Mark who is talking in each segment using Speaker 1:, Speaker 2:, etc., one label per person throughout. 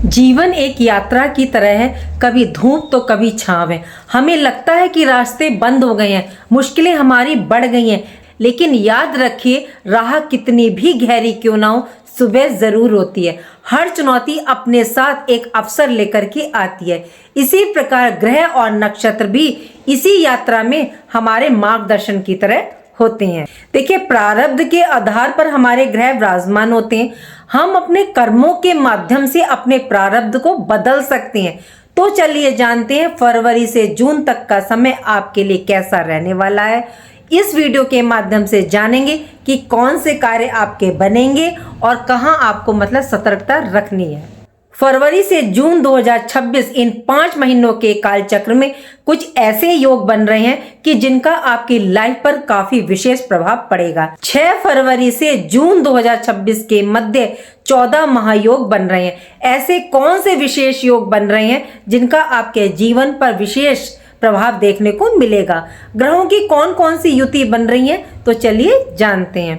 Speaker 1: जीवन एक यात्रा की तरह है, कभी धूप तो कभी छाँव है। हमें लगता है कि रास्ते बंद हो गए हैं, मुश्किलें हमारी बढ़ गई हैं, लेकिन याद रखिए राह कितनी भी गहरी क्यों ना हो, सुबह जरूर होती है। हर चुनौती अपने साथ एक अवसर लेकर के आती है। इसी प्रकार ग्रह और नक्षत्र भी इसी यात्रा में हमारे मार्गदर्शन की तरह होते हैं। देखिए, प्रारब्ध के आधार पर हमारे ग्रह विराजमान होते हैं। हम अपने कर्मों के माध्यम से अपने प्रारब्ध को बदल सकते हैं। तो चलिए जानते हैं फरवरी से जून तक का समय आपके लिए कैसा रहने वाला है। इस वीडियो के माध्यम से जानेंगे कि कौन से कार्य आपके बनेंगे और कहां आपको सतर्कता रखनी है। फरवरी से जून 2026 इन 5 महीनों के कालचक्र में कुछ ऐसे योग बन रहे हैं कि जिनका आपकी लाइफ पर काफी विशेष प्रभाव पड़ेगा। 6 फरवरी से जून 2026 के मध्य 14 महायोग बन रहे हैं। ऐसे कौन से विशेष योग बन रहे हैं जिनका आपके जीवन पर विशेष प्रभाव देखने को मिलेगा। ग्रहों की कौन कौन सी युति बन रही है, तो चलिए जानते हैं।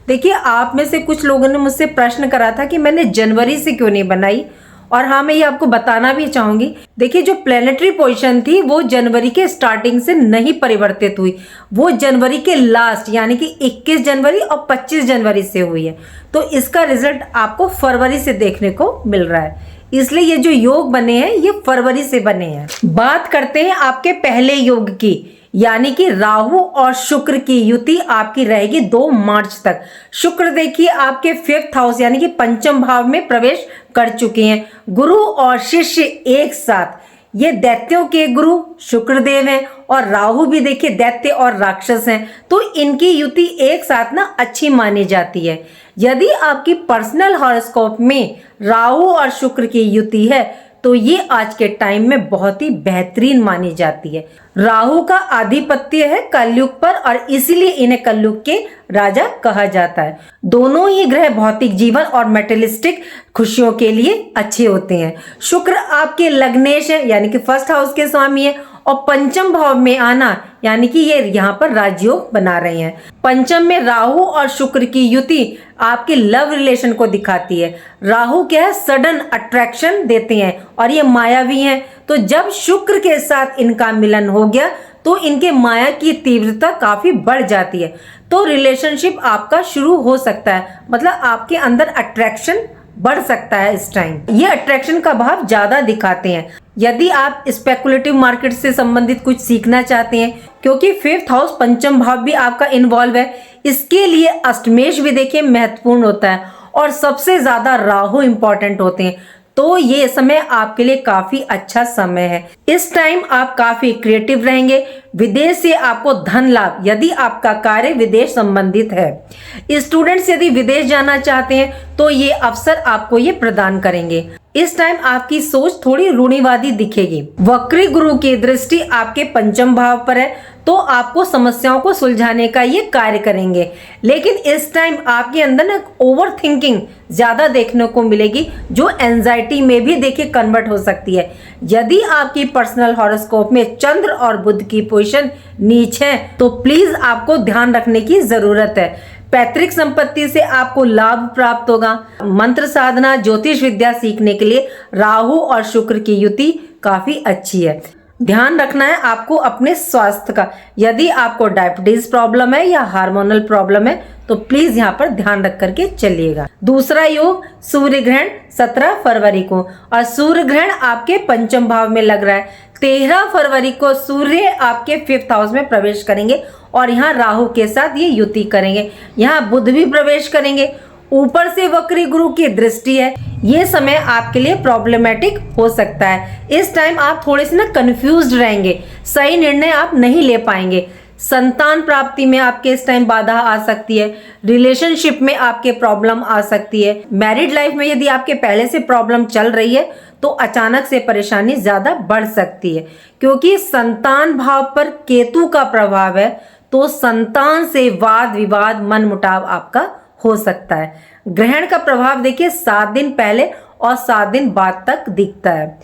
Speaker 1: देखिए, आप में से कुछ लोगों ने मुझसे प्रश्न करा था कि मैंने जनवरी से क्यों नहीं बनाई, और हाँ, मैं ये आपको बताना भी चाहूंगी। देखिए, जो प्लेनेटरी पोजीशन थी वो जनवरी के स्टार्टिंग से नहीं परिवर्तित हुई, वो जनवरी के लास्ट यानी कि 21 जनवरी और 25 जनवरी से हुई है। तो इसका रिजल्ट आपको फरवरी से देखने को मिल रहा है। इसलिए ये जो योग बने हैं ये फरवरी से बने हैं। बात करते हैं आपके पहले योग की, यानी कि राहु और शुक्र की युति आपकी रहेगी 2 मार्च तक। शुक्र देखिए आपके 5th हाउस यानी कि पंचम भाव में प्रवेश कर चुके हैं। गुरु और शिष्य एक साथ, ये दैत्यों के गुरु शुक्रदेव हैं और राहु भी देखिए दैत्य और राक्षस हैं, तो इनकी युति एक साथ अच्छी मानी जाती है। यदि आपकी पर्सनल हॉरोस्कोप में राहु और शुक्र की युति है तो ये आज के टाइम में बहुत ही बेहतरीन मानी जाती है। राहु का आधिपत्य है कलयुग पर और इसीलिए इन्हें कलयुग के राजा कहा जाता है। दोनों ही ग्रह भौतिक जीवन और मेटेरियलिस्टिक खुशियों के लिए अच्छे होते हैं। शुक्र आपके लग्नेश है यानी कि 1st हाउस के स्वामी है, और पंचम भाव में आना यानी कि ये यहाँ पर राजयोग बना रहे हैं। पंचम में राहु और शुक्र की युति आपके लव रिलेशन को दिखाती है। राहु क्या है, सडन अट्रैक्शन देते हैं और ये मायावी हैं। तो जब शुक्र के साथ इनका मिलन हो गया तो इनके माया की तीव्रता काफी बढ़ जाती है। तो रिलेशनशिप आपका शुरू हो सकता है, आपके अंदर अट्रैक्शन बढ़ सकता है। इस टाइम ये अट्रैक्शन का भाव ज्यादा दिखाते हैं। यदि आप स्पेकुलेटिव मार्केट से संबंधित कुछ सीखना चाहते हैं, क्योंकि 5th हाउस पंचम भाव भी आपका इन्वॉल्व है, इसके लिए अष्टमेश भी देखिए महत्वपूर्ण होता है और सबसे ज्यादा राहु इंपॉर्टेंट होते हैं। तो ये समय आपके लिए काफी अच्छा समय है। इस टाइम आप काफी क्रिएटिव रहेंगे। विदेश से आपको धन लाभ, यदि आपका कार्य विदेश संबंधित है। स्टूडेंट्स यदि विदेश जाना चाहते हैं तो ये अवसर आपको ये प्रदान करेंगे। इस टाइम आपकी सोच थोड़ी रूढ़िवादी दिखेगी। वक्री गुरु की दृष्टि आपके पंचम भाव पर है, तो आपको समस्याओं को सुलझाने का ये कार्य करेंगे। लेकिन इस टाइम आपके अंदर ओवर थिंकिंग ज्यादा देखने को मिलेगी, जो एंजाइटी में भी देखिए कन्वर्ट हो सकती है। यदि आपकी पर्सनल हॉरोस्कोप में चंद्र और बुध की पोजीशन नीच है तो प्लीज आपको ध्यान रखने की जरूरत है। पैतृक संपत्ति से आपको लाभ प्राप्त होगा। मंत्र साधना, ज्योतिष विद्या सीखने के लिए राहु और शुक्र की युति काफी अच्छी है। ध्यान रखना है आपको अपने स्वास्थ्य का। यदि आपको डायबिटीज प्रॉब्लम है या हार्मोनल प्रॉब्लम है तो प्लीज यहाँ पर ध्यान रख करके चलिएगा। दूसरा योग सूर्य ग्रहण 17 फरवरी को, और सूर्य ग्रहण आपके पंचम भाव में लग रहा है। 13 फरवरी को सूर्य आपके 5th हाउस में प्रवेश करेंगे और यहाँ राहु के साथ ये युति करेंगे। यहाँ बुध भी प्रवेश करेंगे। ऊपर से वक्री गुरु की दृष्टि है। ये समय आपके लिए प्रॉब्लमेटिक हो सकता है। इस टाइम आप थोड़े से कंफ्यूज्ड रहेंगे, सही निर्णय आप नहीं ले पाएंगे। संतान प्राप्ति में आपके इस टाइम बाधा आ सकती है। रिलेशनशिप में आपके प्रॉब्लम आ सकती है। मैरिड लाइफ में यदि आपके पहले से प्रॉब्लम चल रही है तो अचानक से परेशानी ज्यादा बढ़ सकती है, क्योंकि संतान भाव पर केतु का प्रभाव है। तो संतान से वाद विवाद मन मुटाव आपका हो सकता है। ग्रहण का प्रभाव देखिए 7 दिन पहले और 7 दिन बाद तक दिखता है।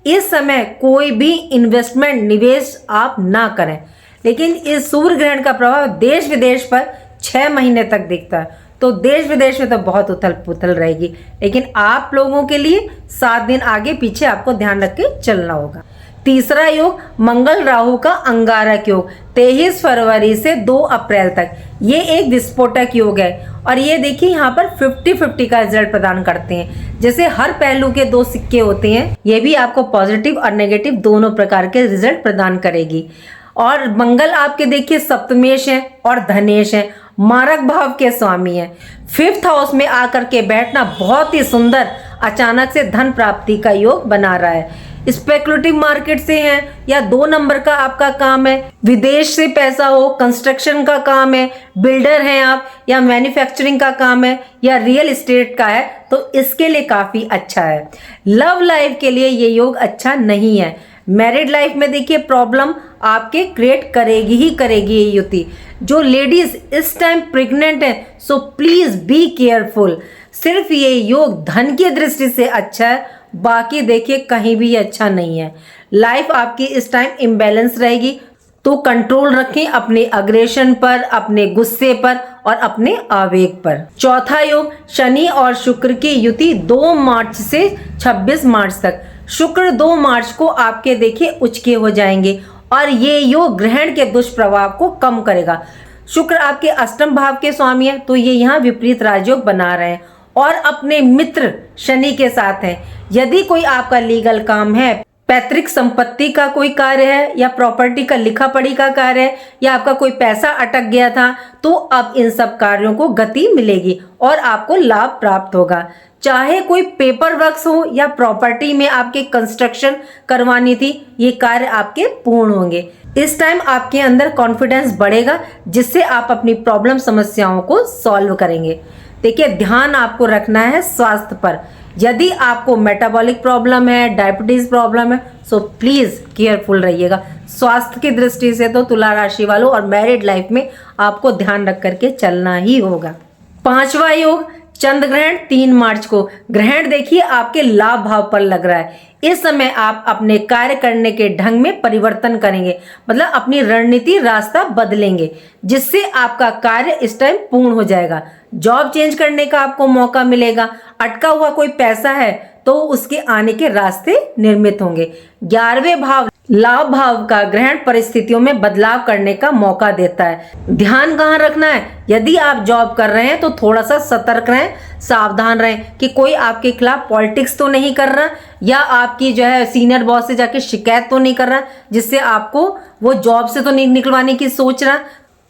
Speaker 1: इस समय कोई भी इन्वेस्टमेंट निवेश आप ना करें, लेकिन इस सूर्य ग्रहण का प्रभाव देश विदेश पर 6 महीने तक दिखता है। तो देश विदेश में तो बहुत उथल पुथल रहेगी, लेकिन आप लोगों के लिए 7 दिन आगे पीछे आपको ध्यान रख के चलना होगा। तीसरा योग मंगल राहु का अंगारक योग 23 फरवरी से 2 अप्रैल तक। ये एक विस्फोटक योग है और ये देखिए यहाँ पर 50-50 का रिजल्ट प्रदान करते हैं। जैसे हर पहलू के 2 सिक्के होते हैं, ये भी आपको पॉजिटिव और नेगेटिव दोनों प्रकार के रिजल्ट प्रदान करेगी। और मंगल आपके देखिए सप्तमेश है और धनेश है, मारक भाव के स्वामी है। 5th हाउस में आकर के बैठना बहुत ही सुंदर अचानक से धन प्राप्ति का योग बना रहा है। स्पेकुलेटिव मार्केट से हैं या 2 नंबर का आपका काम है, विदेश से पैसा हो, कंस्ट्रक्शन का काम है, बिल्डर हैं आप, या मैन्युफैक्चरिंग का काम है, या रियल एस्टेट का है, तो इसके लिए काफी अच्छा है। लव लाइफ के लिए ये योग अच्छा नहीं है। मैरिड लाइफ में देखिए प्रॉब्लम आपके क्रिएट करेगी ही करेगी ये युति। जो लेडीज इस टाइम प्रेग्नेंट है, सो प्लीज बी केयरफुल। सिर्फ ये योग धन की दृष्टि से अच्छा है, बाकी देखिए कहीं भी अच्छा नहीं है। लाइफ आपकी इस टाइम इम्बैलेंस रहेगी, तो कंट्रोल रखें अपने अग्रेशन पर, अपने गुस्से पर और अपने आवेग पर। चौथा योग शनि और शुक्र की युति 2 मार्च से 26 मार्च तक। शुक्र 2 मार्च को आपके देखिए उचके हो जाएंगे और ये योग ग्रहण के दुष्प्रभाव को कम करेगा। शुक्र आपके अष्टम भाव के स्वामी है, तो ये यहाँ विपरीत राजयोग बना रहे हैं और अपने मित्र शनि के साथ हैं। यदि कोई आपका लीगल काम है, पैतृक संपत्ति का कोई कार्य है, या प्रॉपर्टी का लिखा पढ़ी का कार्य है, या आपका कोई पैसा अटक गया था, तो अब इन सब कार्यों को गति मिलेगी और आपको लाभ प्राप्त होगा। चाहे कोई पेपर वर्क्स हो या प्रॉपर्टी में आपके कंस्ट्रक्शन करवानी थी, ये कार्य आपके पूर्ण होंगे। इस टाइम आपके अंदर कॉन्फिडेंस बढ़ेगा, जिससे आप अपनी प्रॉब्लम समस्याओं को सॉल्व करेंगे। देखिए ध्यान आपको रखना है स्वास्थ्य पर। यदि आपको मेटाबॉलिक प्रॉब्लम है, डायबिटीज प्रॉब्लम है, सो प्लीज केयरफुल रहिएगा। स्वास्थ्य की दृष्टि से तो तुला राशि वालों और मैरिड लाइफ में आपको ध्यान रख करके चलना ही होगा। 5वां योग चंद्र ग्रहण 3 मार्च को। ग्रहण देखिए आपके लाभ भाव पर लग रहा है। इस समय आप अपने कार्य करने के ढंग में परिवर्तन करेंगे, मतलब अपनी रणनीति रास्ता बदलेंगे, जिससे आपका कार्य इस टाइम पूर्ण हो जाएगा। जॉब चेंज करने का आपको मौका मिलेगा। अटका हुआ कोई पैसा है तो उसके आने के रास्ते निर्मित होंगे। 11वें भाव लाभ भाव का ग्रहण परिस्थितियों में बदलाव करने का मौका देता है। ध्यान कहाँ रखना है? यदि आप जॉब कर रहे हैं तो थोड़ा सा सतर्क रहें, सावधान रहें कि कोई आपके खिलाफ पॉलिटिक्स तो नहीं कर रहा, या आपकी जो है सीनियर बॉस से जाके शिकायत तो नहीं कर रहा, जिससे आपको वो जॉब से तो नहीं निकलवाने की सोच रहा।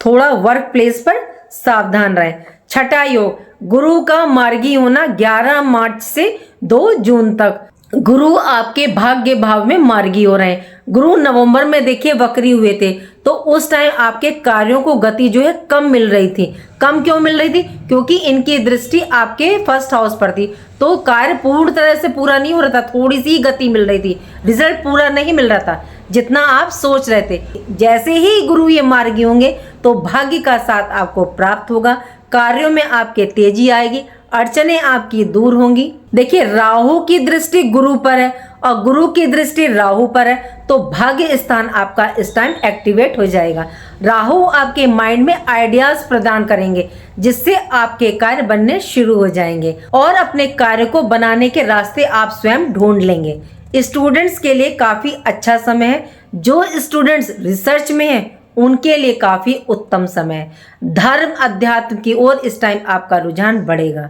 Speaker 1: थोड़ा वर्क प्लेस पर सावधान रहें। 6ठा योग गुरु का मार्गी होना 11 मार्च से 2 जून तक। गुरु आपके भाग्य भाव में मार्गी हो रहे हैं। गुरु नवंबर में देखिए वक्री हुए थे, तो उस टाइम आपके कार्यों को गति जो है कम मिल रही थी। कम क्यों मिल रही थी? क्योंकि इनकी दृष्टि आपके 1st हाउस पर थी, तो कार्य पूर्ण तरह से पूरा नहीं हो रहा था, थोड़ी सी गति मिल रही थी, रिजल्ट पूरा नहीं मिल रहा था जितना आप सोच रहे थे। जैसे ही गुरु ये मार्गी होंगे तो भाग्य का साथ आपको प्राप्त होगा, कार्यों में आपके तेजी आएगी, अड़चने आपकी दूर होंगी। देखिए राहु की दृष्टि गुरु पर है और गुरु की दृष्टि राहु पर है, तो भाग्य स्थान आपका इस टाइम एक्टिवेट हो जाएगा। राहु आपके माइंड में आइडियाज प्रदान करेंगे, जिससे आपके कार्य बनने शुरू हो जाएंगे और अपने कार्य को बनाने के रास्ते आप स्वयं ढूंढ लेंगे। स्टूडेंट्स के लिए काफी अच्छा समय है। जो स्टूडेंट्स रिसर्च में हैं उनके लिए काफी उत्तम समय है। धर्म अध्यात्म की ओर इस टाइम आपका रुझान बढ़ेगा।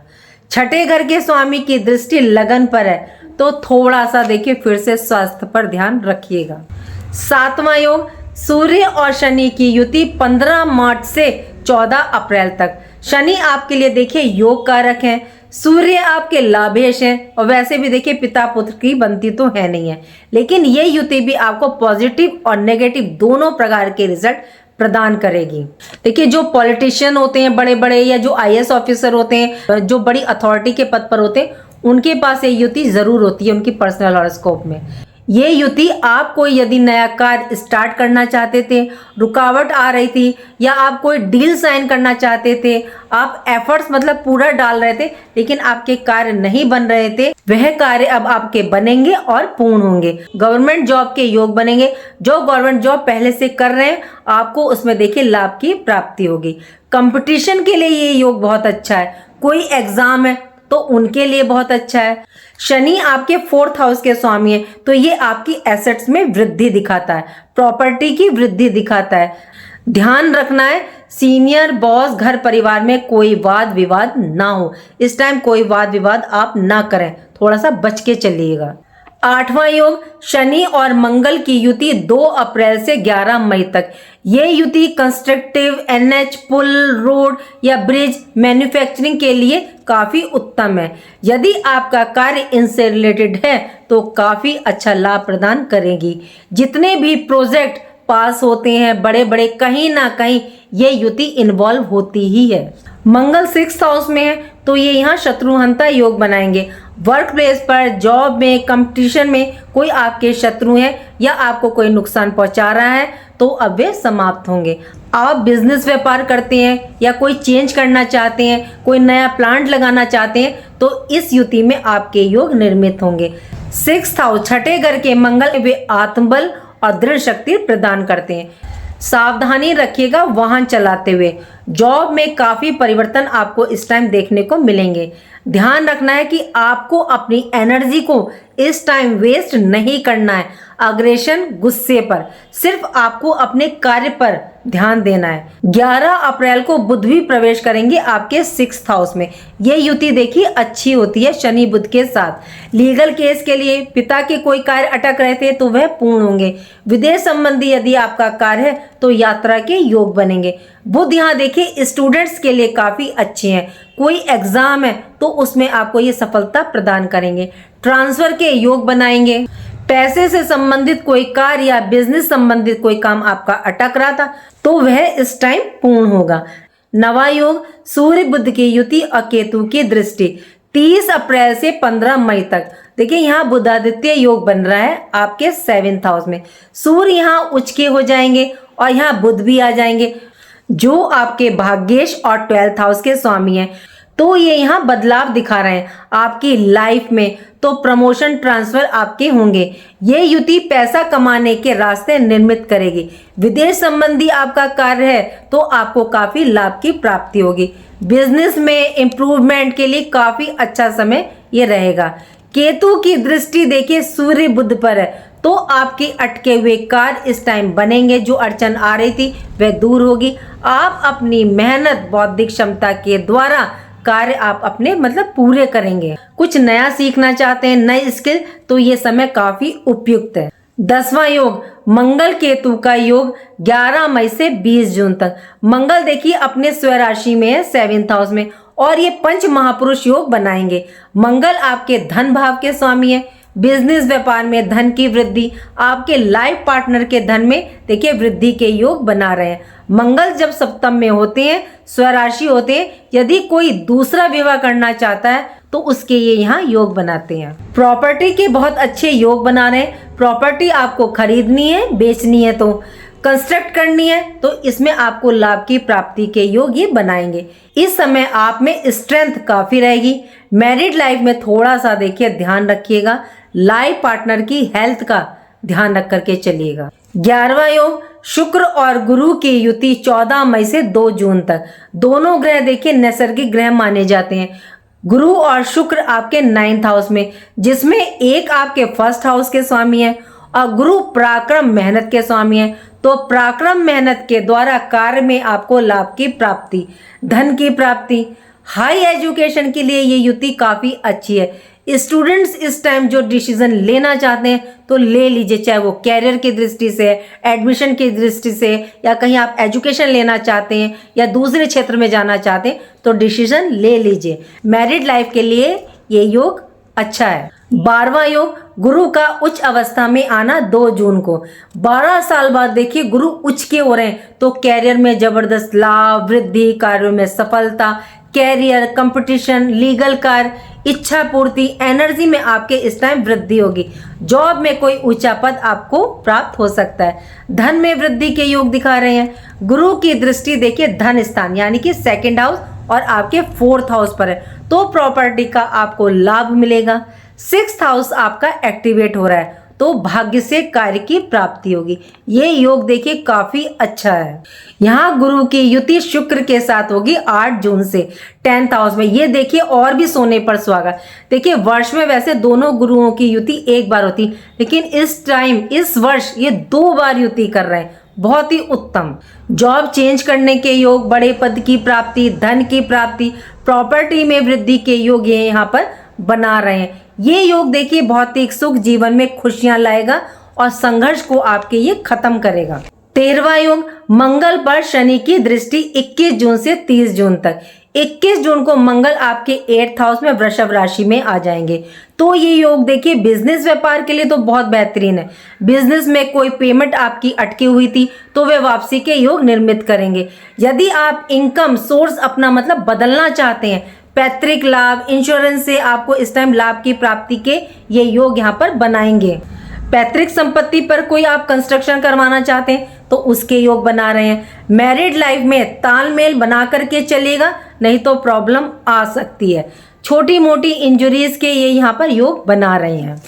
Speaker 1: 6ठे घर के स्वामी की दृष्टि लगन पर है, तो थोड़ा सा देखिए फिर से स्वास्थ्य पर ध्यान रखिएगा। 7वां योग सूर्य और शनि की युति 15 मार्च से 14 अप्रैल तक। शनि आपके लिए देखिए योग कारक है, सूर्य आपके लाभेश हैं, और वैसे भी देखिए पिता पुत्र की बनती तो है नहीं है, लेकिन ये युति भी आपको पॉजिटिव और नेगेटिव दोनों प्रकार के रिजल्ट प्रदान करेगी। देखिए जो पॉलिटिशियन होते हैं बड़े बड़े, या जो IAS ऑफिसर होते हैं, जो बड़ी अथॉरिटी के पद पर होते हैं, उनके पास ये युति जरूर होती है उनकी पर्सनल हॉरोस्कोप में। ये युति आप कोई यदि नया कार्य स्टार्ट करना चाहते थे, रुकावट आ रही थी, या आप कोई डील साइन करना चाहते थे, आप एफर्ट्स मतलब पूरा डाल रहे थे लेकिन आपके कार्य नहीं बन रहे थे, वह कार्य अब आपके बनेंगे और पूर्ण होंगे। गवर्नमेंट जॉब के योग बनेंगे। जो गवर्नमेंट जॉब पहले से कर रहे हैं आपको उसमें देखिए लाभ की प्राप्ति होगी। कंपटीशन के लिए ये योग बहुत अच्छा है। कोई एग्जाम है तो उनके लिए बहुत अच्छा है। शनि आपके 4th हाउस के स्वामी है तो ये आपकी एसेट्स में वृद्धि दिखाता है, प्रॉपर्टी की वृद्धि दिखाता है। ध्यान रखना है सीनियर बॉस घर परिवार में कोई वाद विवाद ना हो। इस टाइम कोई वाद विवाद आप ना करें, थोड़ा सा बच के चलिएगा। 8वां योग शनि और मंगल की युति 2 अप्रैल से 11 मई तक। ये युति कंस्ट्रक्टिव, NH, पुल, रोड या ब्रिज, मैन्युफैक्चरिंग के लिए काफी उत्तम है। यदि आपका कार्य इनसे रिलेटेड है तो काफी अच्छा लाभ प्रदान करेगी। जितने भी प्रोजेक्ट पास होते हैं बड़े बड़े, कहीं ना कहीं ये युति इन्वॉल्व होती ही है। मंगल 6th हाउस में है तो ये यहाँ शत्रुहंता योग बनाएंगे। वर्क प्लेस पर, जॉब में, कंपटीशन में कोई आपके शत्रु है या आपको कोई नुकसान पहुंचा रहा है तो अब वे समाप्त होंगे। आप बिजनेस व्यापार करते हैं या कोई चेंज करना चाहते हैं, कोई नया प्लांट लगाना चाहते हैं तो इस युति में आपके योग निर्मित होंगे। 6th हाउस छठे घर के मंगल वे आत्मबल और दृढ़ शक्ति प्रदान करते हैं। सावधानी रखिएगा वाहन चलाते हुए। जॉब में काफी परिवर्तन आपको इस टाइम देखने को मिलेंगे। ध्यान रखना है कि आपको अपनी एनर्जी को इस टाइम वेस्ट नहीं करना है अग्रेशन, गुस्से पर। सिर्फ आपको अपने कार्य पर ध्यान देना है। 11 अप्रैल को बुध भी प्रवेश करेंगे आपके 6th हाउस में। ये युति देखिए अच्छी होती है शनि बुध के साथ। लीगल केस के लिए पिता के कोई कार्य अटक रहे थे तो वह पूर्ण होंगे। विदेश संबंधी यदि आपका कार्य है तो यात्रा के योग बनेंगे। बुध यहाँ देखिए स्टूडेंट्स के लिए काफी अच्छे हैं। कोई एग्जाम है तो उसमें आपको ये सफलता प्रदान करेंगे। ट्रांसफर के योग बनाएंगे। पैसे से संबंधित कोई कार्य या बिजनेस संबंधित कोई काम आपका अटक रहा था तो वह इस टाइम पूर्ण होगा। 9वां योग सूर्य बुध की युति और केतु की दृष्टि 30 अप्रैल से 15 मई तक। देखिए यहाँ बुधादित्य योग बन रहा है आपके 7th हाउस में। सूर्य यहाँ उच्च के हो जाएंगे और यहाँ बुध भी आ जाएंगे जो आपके भाग्येश और 12th हाउस के स्वामी हैं। तो ये यहाँ बदलाव दिखा रहे हैं आपकी लाइफ में। तो प्रमोशन, ट्रांसफर आपके होंगे। ये युति पैसा कमाने के रास्ते निर्मित करेगी। विदेश संबंधी आपका कार्य है तो आपको काफी लाभ की प्राप्ति होगी। बिजनेस में इम्प्रूवमेंट के लिए काफी अच्छा समय ये रहेगा। केतु की दृष्टि देखिए सूर्य बुध पर है तो आपके अटके हुए कार्य इस टाइम बनेंगे। जो अड़चन आ रही थी वह दूर होगी। आप अपनी मेहनत, बौद्धिक क्षमता के द्वारा कार्य आप अपने मतलब पूरे करेंगे। कुछ नया सीखना चाहते हैं, नई स्किल, तो ये समय काफी उपयुक्त है। 10वां योग मंगल केतु का योग 11 मई से 20 जून तक। मंगल देखिए अपने स्वराशि राशि में है 7th हाउस में और ये पंच महापुरुष योग बनाएंगे। मंगल आपके धन भाव के स्वामी है। बिजनेस व्यापार में धन की वृद्धि, आपके लाइफ पार्टनर के धन में देखिए वृद्धि के योग बना रहे हैं। मंगल जब सप्तम में होते हैं, स्वराशि होते हैं, यदि कोई दूसरा विवाह करना चाहता है तो उसके ये यहाँ योग बनाते हैं। प्रॉपर्टी के बहुत अच्छे योग बना रहे हैं। प्रॉपर्टी आपको खरीदनी है, बेचनी है तो कंस्ट्रक्ट करनी है तो इसमें आपको लाभ की प्राप्ति के योग ये बनाएंगे। इस समय आप में स्ट्रेंथ काफी रहेगी। मैरिड लाइफ में थोड़ा सा देखिए ध्यान रखिएगा। लाइफ पार्टनर की हेल्थ का ध्यान रख करके चलिएगा। 11वां योग शुक्र और गुरु की युति 14 मई से 2 जून तक। दोनों ग्रह देखिए नैसर्गिक ग्रह माने जाते हैं। गुरु और शुक्र आपके 9th हाउस में, जिसमें एक आपके 1st हाउस के स्वामी है और गुरु पराक्रम, मेहनत के स्वामी है। तो पराक्रम, मेहनत के द्वारा कार्य में आपको लाभ की प्राप्ति, धन की प्राप्ति। हाई एजुकेशन के लिए ये युति काफी अच्छी है। स्टूडेंट्स इस टाइम जो डिसीजन लेना चाहते हैं तो ले लीजिए, चाहे वो कैरियर की दृष्टि से, एडमिशन की दृष्टि से, या कहीं आप एजुकेशन लेना चाहते हैं या दूसरे क्षेत्र में जाना चाहते हैं तो डिसीजन ले लीजिए। मैरिड लाइफ के लिए ये योग अच्छा है। 12वां योग गुरु का उच्च अवस्था में आना 2 जून को। 12 साल बाद देखिए गुरु उच्च के हो रहे हैं तो कैरियर में जबरदस्त लाभ, वृद्धि, कार्यों में सफलता, कैरियर, कंपटीशन, लीगल कार्य, इच्छा पूर्ति, एनर्जी में आपके इस टाइम वृद्धि होगी। जॉब में कोई ऊंचा पद आपको प्राप्त हो सकता है। धन में वृद्धि के योग दिखा रहे हैं। गुरु की दृष्टि देखिए धन स्थान यानी कि सेकंड हाउस और आपके 4th हाउस पर है, तो प्रॉपर्टी का आपको लाभ मिलेगा। 6th हाउस आपका एक्टिवेट हो रहा है, तो भाग्य से कार्य की प्राप्ति होगी। ये योग देखिए काफी अच्छा है। यहाँ गुरु की युति शुक्र के साथ होगी 8 जून से 10th हाउस में। ये देखिए और भी सोने पर सुहागा। देखिए वर्ष में वैसे दोनों गुरुओं की युति एक बार होती, लेकिन इस टाइम इस वर्ष ये 2 बार युति कर रहे हैं, बहुत ही उत्तम। जॉब चेंज करने के योग, बड़े पद की प्राप्ति, धन की प्राप्ति, प्रॉपर्टी में वृद्धि के योग ये यहाँ पर बना रहे हैं। ये योग देखिए भौतिक सुख, जीवन में खुशियां लाएगा और संघर्ष को आपके ये खत्म करेगा। 13वां योग मंगल पर शनि की दृष्टि 21 जून से 30 जून तक। 21 जून को मंगल आपके 8th हाउस में वृषभ राशि में आ जाएंगे, तो ये योग देखिए बिजनेस व्यापार के लिए तो बहुत बेहतरीन है। बिजनेस में कोई पेमेंट आपकी अटकी हुई थी तो वे वापसी के योग निर्मित करेंगे। यदि आप इनकम सोर्स अपना मतलब बदलना चाहते हैं, पैतृक लाभ, इंश्योरेंस से आपको इस टाइम लाभ की प्राप्ति के ये योग यहाँ पर बनाएंगे। पैतृक संपत्ति पर कोई आप कंस्ट्रक्शन करवाना चाहते हैं तो उसके योग बना रहे हैं। मैरिड लाइफ में तालमेल बना करके चलेगा, नहीं तो प्रॉब्लम आ सकती है। छोटी मोटी इंजुरीज के ये यहाँ पर योग बना रहे हैं।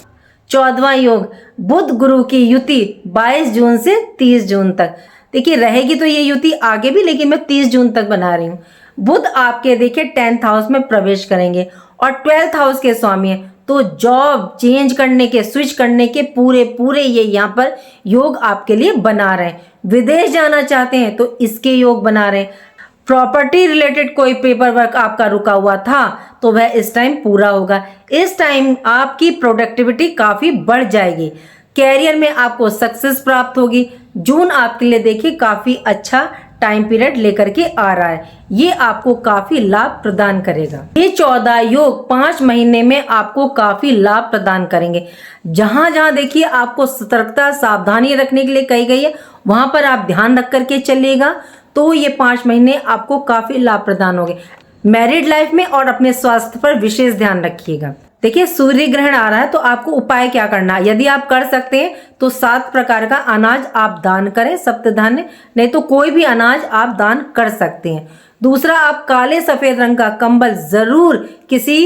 Speaker 1: 14वां योग बुध गुरु की युति 22 जून से 30 जून तक। देखिए रहेगी तो ये युति आगे भी, लेकिन मैं 30 जून तक बना रही हूँ। बुध आपके देखिए 10th हाउस में प्रवेश करेंगे और 12th हाउस के स्वामी हैं, तो जॉब चेंज करने के, स्विच करने के पूरे ये यहाँ पर योग आपके लिए बना रहे हैं। विदेश जाना चाहते हैं तो इसके योग बना रहे हैं। प्रॉपर्टी रिलेटेड कोई पेपर वर्क आपका रुका हुआ था तो वह इस टाइम पूरा होगा। इस टाइम आपकी प्रोडक्टिविटी काफी बढ़ जाएगी। कैरियर में आपको सक्सेस प्राप्त होगी। जून आपके लिए देखिए काफी अच्छा टाइम पीरियड लेकर के आ रहा है, ये आपको काफी लाभ प्रदान करेगा। ये 14 योग 5 महीने में आपको काफी लाभ प्रदान करेंगे। जहां जहां देखिए आपको सतर्कता, सावधानी रखने के लिए कही गई है, वहां पर आप ध्यान रख करके चलिएगा, तो ये 5 महीने आपको काफी लाभ प्रदान होंगे। मैरिड लाइफ में और अपने स्वास्थ्य पर विशेष ध्यान रखिएगा। देखिए सूर्य ग्रहण आ रहा है, तो आपको उपाय क्या करना है, यदि आप कर सकते हैं तो 7 प्रकार का अनाज आप दान करें, सप्तधान्य, नहीं तो कोई भी अनाज आप दान कर सकते हैं। दूसरा, आप काले सफेद रंग का कंबल जरूर किसी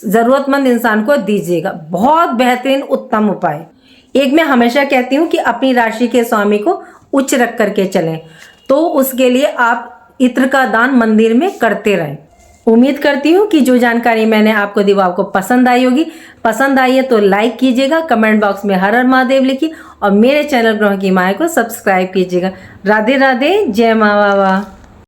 Speaker 1: जरूरतमंद इंसान को दीजिएगा, बहुत बेहतरीन उत्तम उपाय। एक मैं हमेशा कहती हूँ कि अपनी राशि के स्वामी को उच्च रख करके चलें, तो उसके लिए आप इत्र का दान मंदिर में करते रहें। उम्मीद करती हूँ कि जो जानकारी मैंने आपको दी वो आपको पसंद आई होगी। पसंद आई है तो लाइक कीजिएगा, कमेंट बॉक्स में हर हर महादेव लिखिए और मेरे चैनल ग्रहों की माया को सब्सक्राइब कीजिएगा। राधे राधे, जय माँ बाबा।